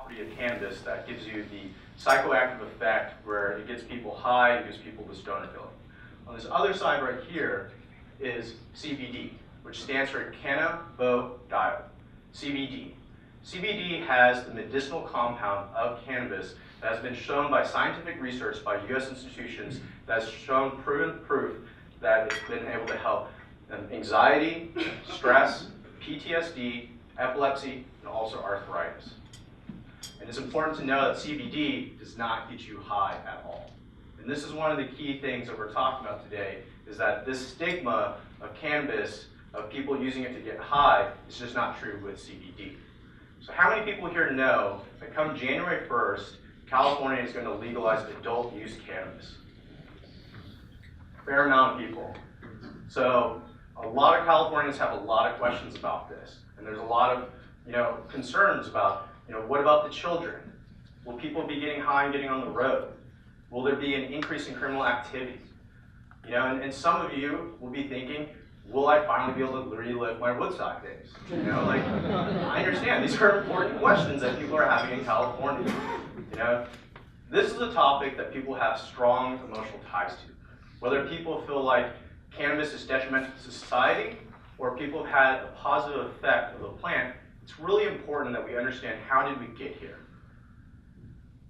property of cannabis that gives you the psychoactive effect where it gets people high, it gives people the stoner feeling. On this other side right here is CBD, which stands for cannabidiol, CBD. CBD has the medicinal compound of cannabis that has been shown by scientific research by US institutions that has shown proven proof that it's been able to help anxiety, stress, PTSD, epilepsy, and also arthritis. And it's important to know that CBD does not get you high at all. And this is one of the key things that we're talking about today, is that this stigma of cannabis, of people using it to get high, is just not true with CBD. So how many people here know that come January 1st, California is going to legalize adult use cannabis? Fair amount of people. So a lot of Californians have a lot of questions about this. And there's a lot of concerns about, what about the children? Will people be getting high and getting on the road? Will there be an increase in criminal activity? And some of you will be thinking, will I finally be able to relive my Woodstock days? I understand these are important questions that people are having in California. This is a topic that people have strong emotional ties to. Whether people feel like cannabis is detrimental to society, or people have had a positive effect of the plant, it's really important that we understand how did we get here.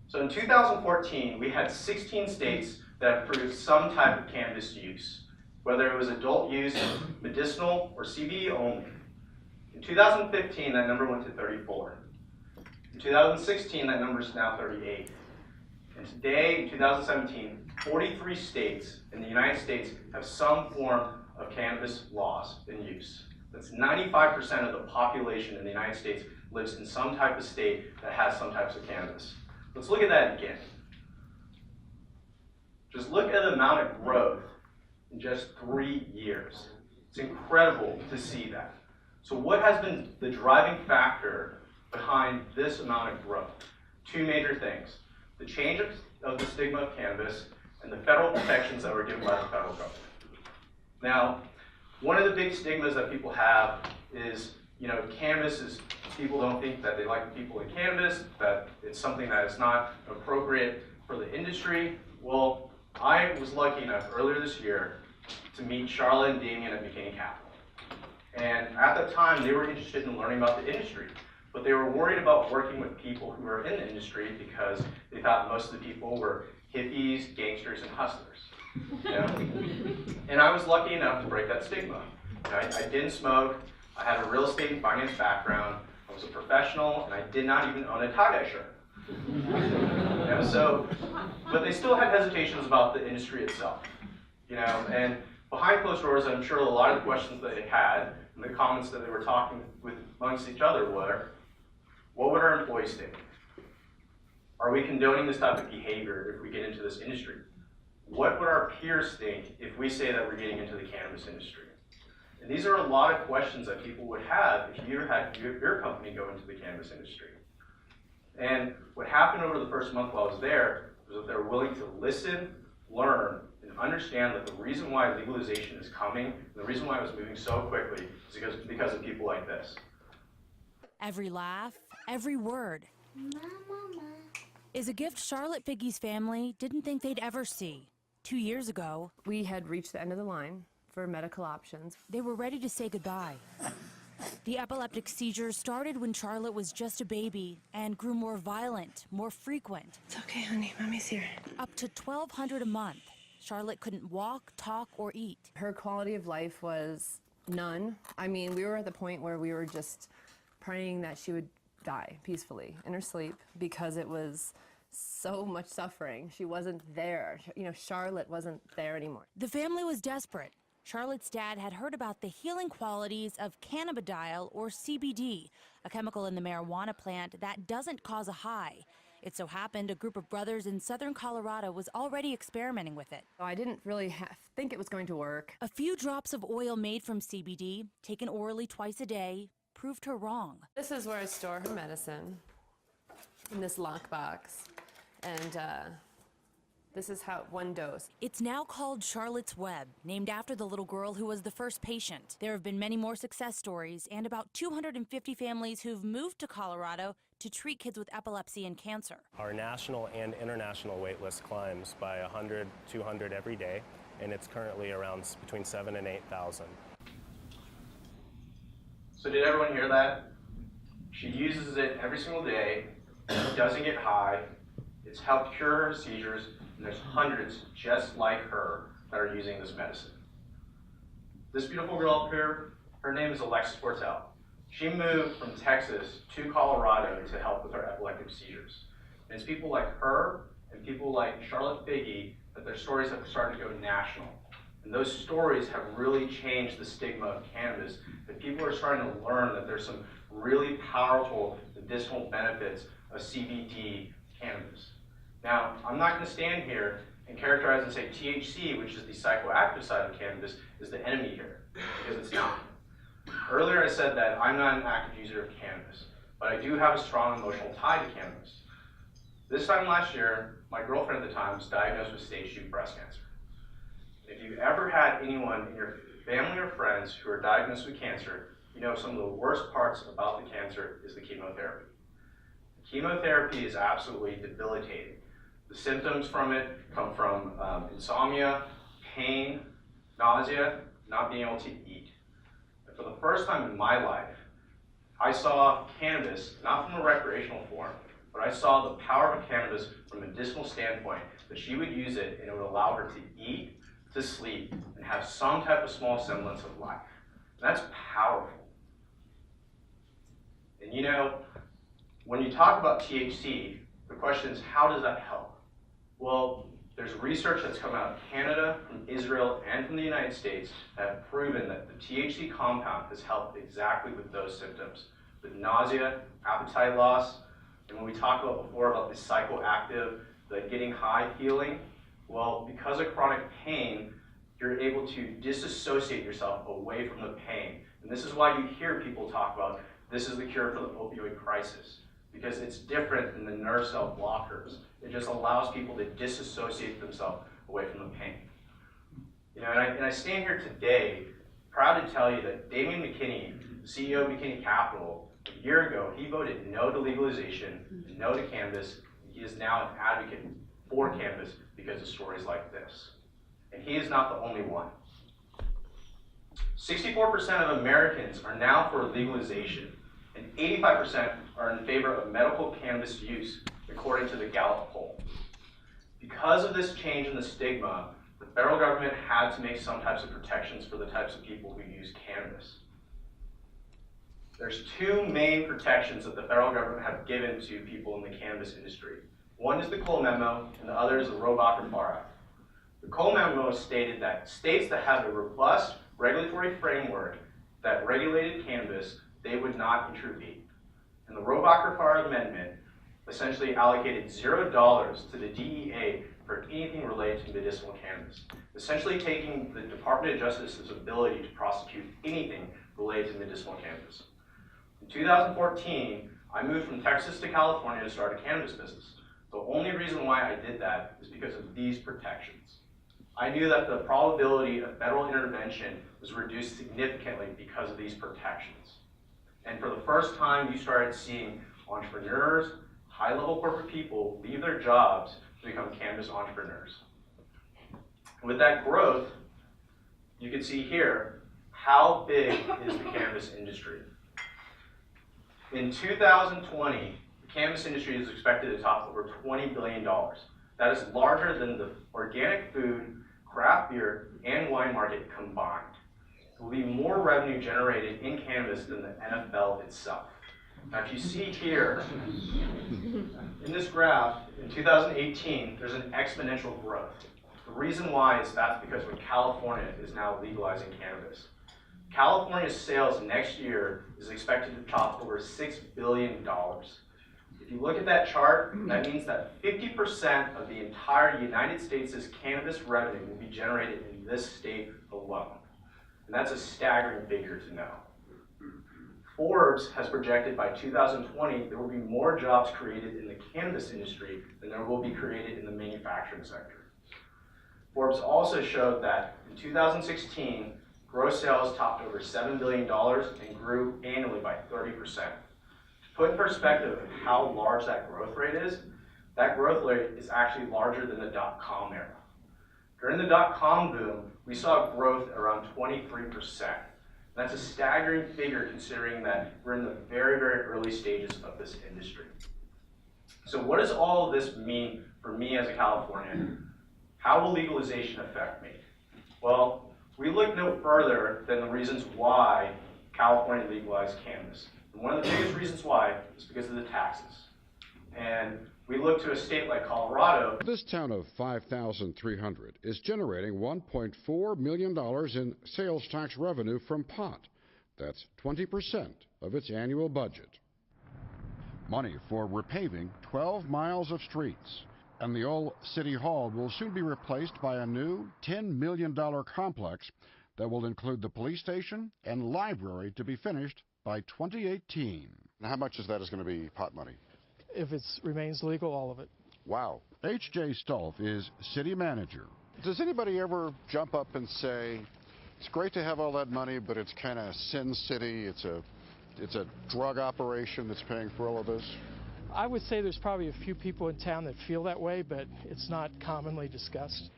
So in 2014, we had 16 states that approved some type of cannabis use, whether it was adult use, medicinal, or CBD only. In 2015, that number went to 34. In 2016, that number is now 38. And today, in 2017, 43 states in the United States have some form of cannabis laws in use. That's 95% of the population in the United States lives in some type of state that has some types of cannabis. Let's look at that again. Just look at the amount of growth in just 3 years. It's incredible to see that. So what has been the driving factor behind this amount of growth? Two major things. The change of the stigma of cannabis and the federal protections that were given by the federal government. Now, one of the big stigmas that people have is, cannabis is, people don't think that they like the people in cannabis, that it's something that is not appropriate for the industry. Well, I was lucky enough earlier this year to meet Charlotte and Damien at McKinney Capital. And at that time, they were interested in learning about the industry, but they were worried about working with people who were in the industry because they thought most of the people were hippies, gangsters, and hustlers. And I was lucky enough to break that stigma. I didn't smoke, I had a real estate and finance background, I was a professional, and I did not even own a tie-dye shirt. But they still had hesitations about the industry itself. And behind closed doors, I'm sure a lot of the questions that they had and the comments that they were talking with amongst each other were, what would our employees think? Are we condoning this type of behavior if we get into this industry? What would our peers think if we say that we're getting into the cannabis industry? And these are a lot of questions that people would have if you had your company go into the cannabis industry. And what happened over the first month while I was there was that they were willing to listen, learn, and understand that the reason why legalization is coming, and the reason why it was moving so quickly, is because of people like this. Every laugh, every word is a gift Charlotte Figgy's family didn't think they'd ever see. 2 years ago, we had reached the end of the line for medical options. They were ready to say goodbye. The epileptic seizures started when Charlotte was just a baby and grew more violent, more frequent. It's okay, honey. Mommy's here. Up to $1,200 a month. Charlotte couldn't walk, talk, or eat. Her quality of life was none. I mean, we were at the point where we were just praying that she would die peacefully in her sleep because it was so much suffering. She wasn't there. Charlotte wasn't there anymore. The family was desperate. Charlotte's dad had heard about the healing qualities of cannabidiol, or CBD, a chemical in the marijuana plant that doesn't cause a high. It so happened a group of brothers in southern Colorado was already experimenting with it. I didn't really think it was going to work. A few drops of oil made from CBD, taken orally twice a day, proved her wrong. This is where I store her medicine, in this lockbox. And This is how one dose. It's now called Charlotte's Web, named after the little girl who was the first patient. There have been many more success stories and about 250 families who've moved to Colorado to treat kids with epilepsy and cancer. Our national and international wait list climbs by 100, 200 every day, and it's currently around between 7,000 and 8,000. So did everyone hear that? She uses it every single day, doesn't get high, it's helped cure her seizures, and there's hundreds just like her that are using this medicine. This beautiful girl up here, her name is Alexis Portel. She moved from Texas to Colorado to help with her epileptic seizures. And it's people like her and people like Charlotte Figge that their stories have started to go national. And those stories have really changed the stigma of cannabis, that people are starting to learn that there's some really powerful medicinal benefits of CBD cannabis. Now, I'm not going to stand here and characterize and say THC, which is the psychoactive side of cannabis, is the enemy here, because it's not. Earlier I said that I'm not an active user of cannabis, but I do have a strong emotional tie to cannabis. This time last year, my girlfriend at the time was diagnosed with stage 2 breast cancer. If you've ever had anyone in your family or friends who are diagnosed with cancer, you know some of the worst parts about the cancer is the chemotherapy. Chemotherapy is absolutely debilitating. The symptoms from it come from insomnia, pain, nausea, not being able to eat. And for the first time in my life, I saw cannabis, not from a recreational form, but I saw the power of cannabis from a medicinal standpoint, that she would use it and it would allow her to eat, to sleep, and have some type of small semblance of life. And that's powerful. And you know, when you talk about THC, the question is, how does that help? Well, there's research that's come out of Canada, from Israel, and from the United States that have proven that the THC compound has helped exactly with those symptoms, with nausea, appetite loss, and when we talked about before about the psychoactive, the getting high feeling, well, because of chronic pain, you're able to disassociate yourself away from the pain. And this is why you hear people talk about this is the cure for the opioid crisis, because it's different than the nerve cell blockers. It just allows people to disassociate themselves away from the pain. You know, and I stand here today proud to tell you that Damien McKinney, the CEO of McKinney Capital, a year ago, he voted no to legalization, no to cannabis. He is now an advocate for cannabis because of stories like this. And he is not the only one. 64% of Americans are now for legalization, and 85% are in favor of medical cannabis use, according to the Gallup poll. Because of this change in the stigma, the federal government had to make some types of protections for the types of people who use cannabis. There's two main protections that the federal government have given to people in the cannabis industry. One is the Cole Memo, and the other is the Rohrabacher Act. The Cole Memo stated that states that have a robust regulatory framework that regulated cannabis, they would not intervene. And the Rohrabacher Amendment essentially allocated $0 to the DEA for anything related to medicinal cannabis, essentially taking the Department of Justice's ability to prosecute anything related to medicinal cannabis. In 2014, I moved from Texas to California to start a cannabis business. The only reason why I did that is because of these protections. I knew that the probability of federal intervention was reduced significantly because of these protections. And for the first time, you started seeing entrepreneurs, high-level corporate people leave their jobs to become cannabis entrepreneurs. And with that growth, you can see here, how big is the cannabis industry? In 2020, the cannabis industry is expected to top over $20 billion. That is larger than the organic food, craft beer, and wine market combined. There will be more revenue generated in cannabis than the NFL itself. Now, if you see here, in this graph, in 2018, there's an exponential growth. The reason why is that's because California is now legalizing cannabis. California's sales next year is expected to top over $6 billion. If you look at that chart, that means that 50% of the entire United States' cannabis revenue will be generated in this state alone. And that's a staggering figure to know. Forbes has projected by 2020 there will be more jobs created in the cannabis industry than there will be created in the manufacturing sector. Forbes also showed that in 2016, gross sales topped over $7 billion and grew annually by 30%. To put in perspective how large that growth rate is, that growth rate is actually larger than the dot-com era. During the dot-com boom, we saw growth around 23%. That's a staggering figure considering that we're in the very, very early stages of this industry. So what does all of this mean for me as a Californian? How will legalization affect me? Well, we look no further than the reasons why California legalized cannabis. And one of the biggest reasons why is because of the taxes. And we look to a state like Colorado. This town of 5,300 is generating $1.4 million in sales tax revenue from pot. That's 20% of its annual budget. Money for repaving 12 miles of streets. And the old City Hall will soon be replaced by a new $10 million complex that will include the police station and library to be finished by 2018. Now, how much of that is going to be pot money? If it remains legal, all of it. Wow. H.J. Stolf is city manager. Does anybody ever jump up and say, it's great to have all that money, but it's kind of Sin City, it's a drug operation that's paying for all of this? I would say there's probably a few people in town that feel that way, but it's not commonly discussed.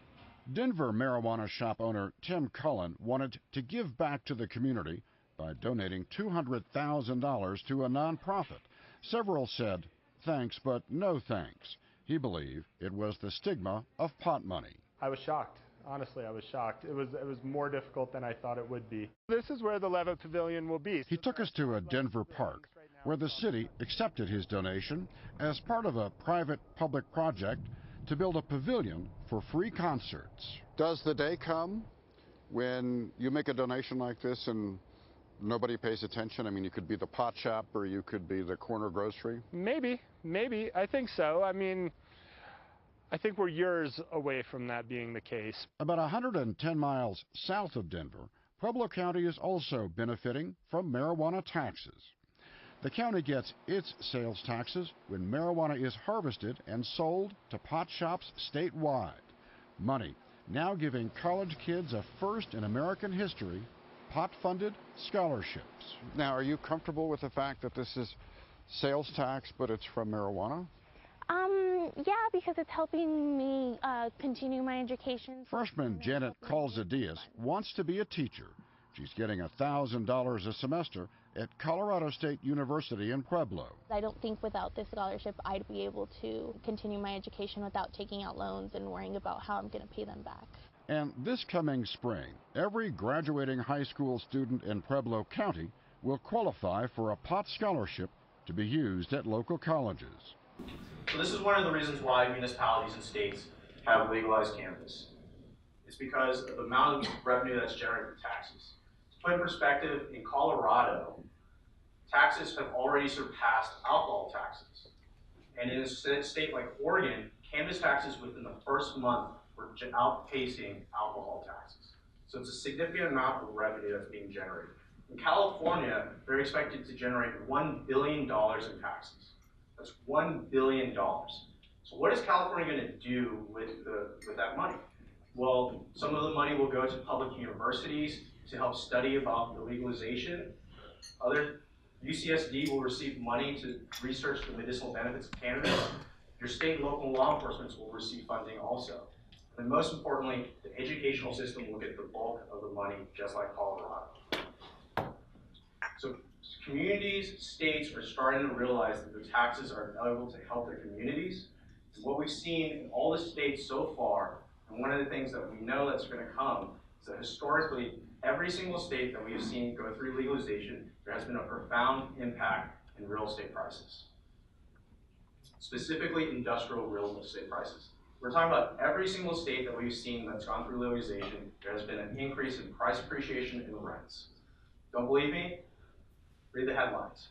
Denver marijuana shop owner Tim Cullen wanted to give back to the community by donating $200,000 to a nonprofit. Several said, thanks, but no thanks. He believed it was the stigma of pot money. I was shocked. Honestly, I was shocked. It was more difficult than I thought it would be. This is where the Leva Pavilion will be. He took us to a Denver park where the city accepted his donation as part of a private-public project to build a pavilion for free concerts. Does the day come when you make a donation like this and nobody pays attention? I mean, you could be the pot shop or you could be the corner grocery. Maybe. I think so. I mean, I think we're years away from that being the case. About 110 miles south of Denver, Pueblo County is also benefiting from marijuana taxes. The county gets its sales taxes when marijuana is harvested and sold to pot shops statewide. Money now giving college kids a first in American history pot-funded scholarships. Now, are you comfortable with the fact that this is sales tax, but it's from marijuana? Yeah, because it's helping me continue my education. Freshman Janet Calzadias wants to be a teacher. She's getting $1,000 a semester at Colorado State University in Pueblo. I don't think without this scholarship I'd be able to continue my education without taking out loans and worrying about how I'm going to pay them back. And this coming spring, every graduating high school student in Pueblo County will qualify for a pot scholarship to be used at local colleges. So this is one of the reasons why municipalities and states have legalized cannabis. It's because of the amount of revenue that's generated from taxes. To put in perspective, in Colorado, taxes have already surpassed alcohol taxes. And in a state like Oregon, cannabis taxes within the first month were outpacing alcohol taxes. So it's a significant amount of revenue that's being generated. In California, they're expected to generate $1 billion in taxes. That's $1 billion. So what is California going to do with that money? Well, some of the money will go to public universities to help study about the legalization. Other UCSD will receive money to research the medicinal benefits of cannabis. Your state and local law enforcement will receive funding also. And most importantly, the educational system will get the bulk of the money, just like Colorado. So communities, states are starting to realize that the taxes are able to help their communities. And what we've seen in all the states so far, and one of the things that we know that's going to come, is that historically, every single state that we have seen go through legalization, there has been a profound impact in real estate prices. Specifically, industrial real estate prices. We're talking about every single state that we've seen that's gone through legalization, there has been an increase in price appreciation in rents. Don't believe me? Read the headlines.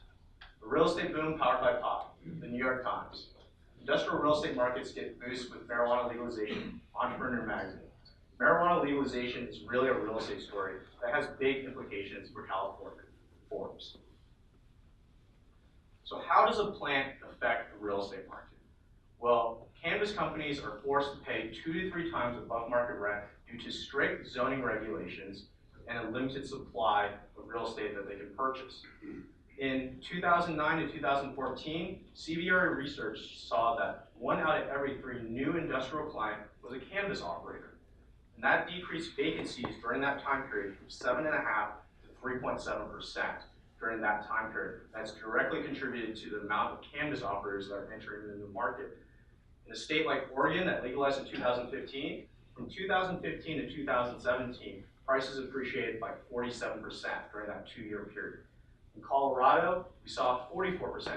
The real estate boom powered by pot, the New York Times. Industrial real estate markets get boosted with marijuana legalization, Entrepreneur Magazine. Marijuana legalization is really a real estate story that has big implications for California, Forbes. So how does a plant affect the real estate market? Well, cannabis companies are forced to pay 2 to 3 times above market rent due to strict zoning regulations and a limited supply of real estate that they can purchase. In 2009 to 2014, CBRE research saw that 1 out of every 3 new industrial client was a cannabis operator. And that decreased vacancies during that time period from 7.5% to 3.7% during that time period. That's directly contributed to the amount of cannabis operators that are entering into the market. In a state like Oregon that legalized in 2015, from 2015 to 2017, prices appreciated by 47% during that 2-year period. In Colorado, we saw 44%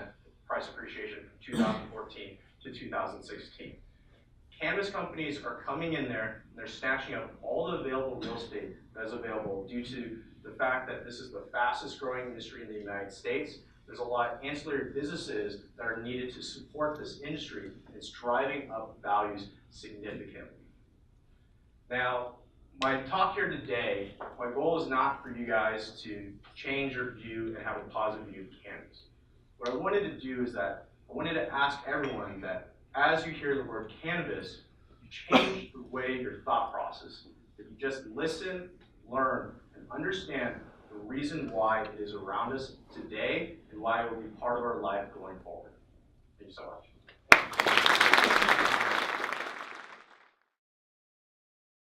price appreciation from 2014 to 2016. Cannabis companies are coming in there and they're snatching up all the available real estate that is available due to the fact that this is the fastest growing industry in the United States. There's a lot of ancillary businesses that are needed to support this industry. It's driving up values significantly. Now, my talk here today, my goal is not for you guys to change your view and have a positive view of cannabis. What I wanted to do is that I wanted to ask everyone that as you hear the word cannabis, you change the way your thought process, that you just listen, learn, and understand the reason why it is around us today and why it will be part of our life going forward. Thank you so much.